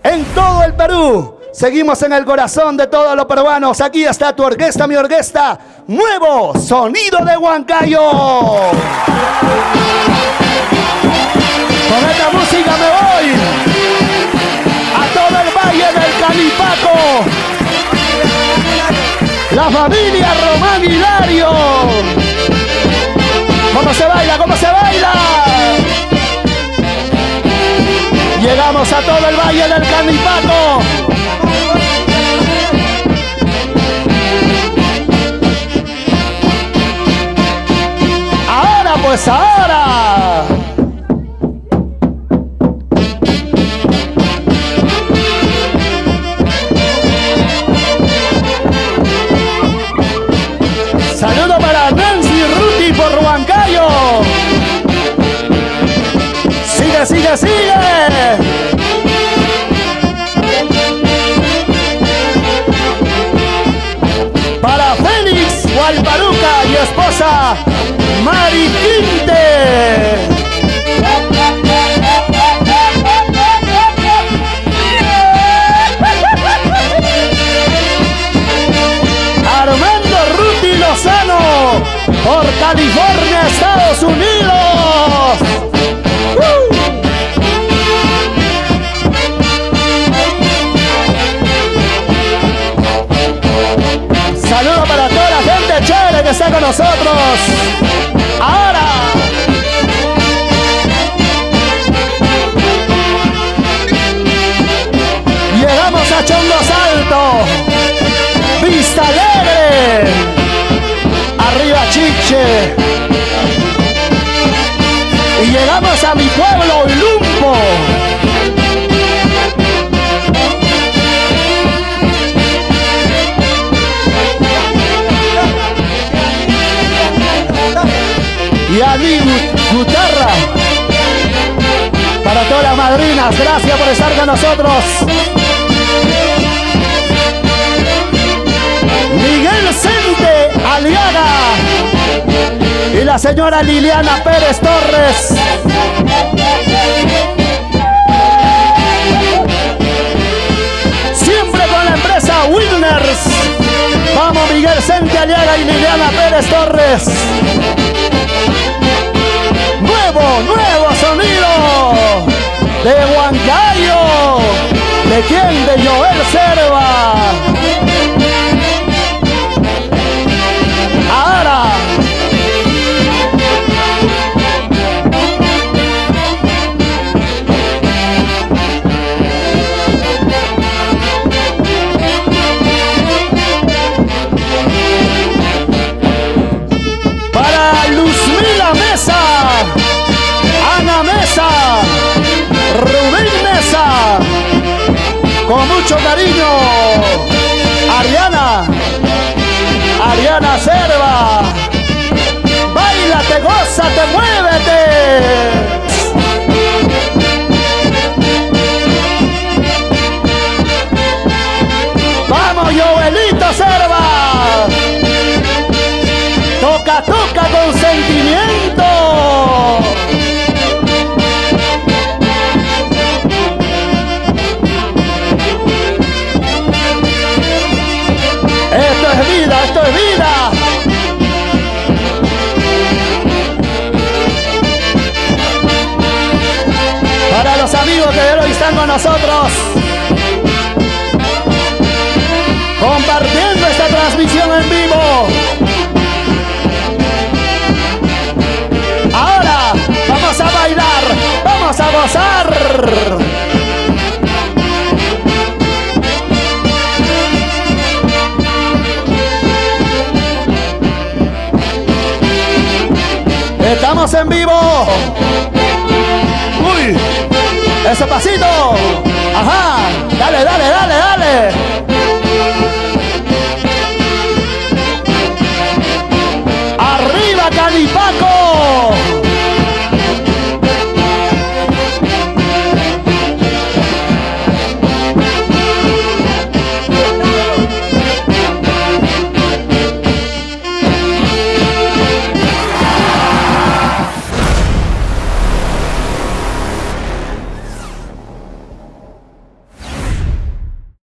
en todo el Perú. Seguimos en el corazón de todos los peruanos. Aquí está tu orquesta, mi orquesta. Nuevo sonido de Huancayo. Con esta música me voy a todo el valle del Canipaco. La familia Román Hilario. ¿Cómo se baila? ¿Cómo se baila? Llegamos a todo el valle del Canipaco. Ahora, pues ahora. Saludo para Nancy Ruti por Huancayo. Sigue, sigue, sigue. Para Félix Gualparuca y esposa Mari Quinte. Armando Ruti Lozano por California, Estados Unidos. Saludos para toda la gente chévere que está con nosotros. Ahora. Llegamos a Chongos Alto. Vista Alegre. Arriba Chiche. Y llegamos a mi pueblo, Ilumpo. Y a mi guitarra. Para todas las madrinas, gracias por estar con nosotros. Miguel Sente Aliaga y la señora Liliana Pérez Torres. Siempre con la empresa Wilners. Vamos, Miguel Sente Aliaga y Liliana Pérez Torres. Nuevo sonido de Huancayo. ¿De quién? De Joel Serva. Ahora. Para Luzmila Mesa, Ana Mesa, Rubén Mesa, con mucho cariño, Ariana Serva, báilate, gózate, muévete. Vamos, Joelito Serva, toca, toca con sentimiento. Esto es vida, esto es vida. Para los amigos que hoy están con nosotros, compartiendo esta transmisión en vivo. Ahora vamos a bailar, vamos a gozar. Estamos en vivo. Uy, ese pasito. Ajá, dale, dale, dale, dale.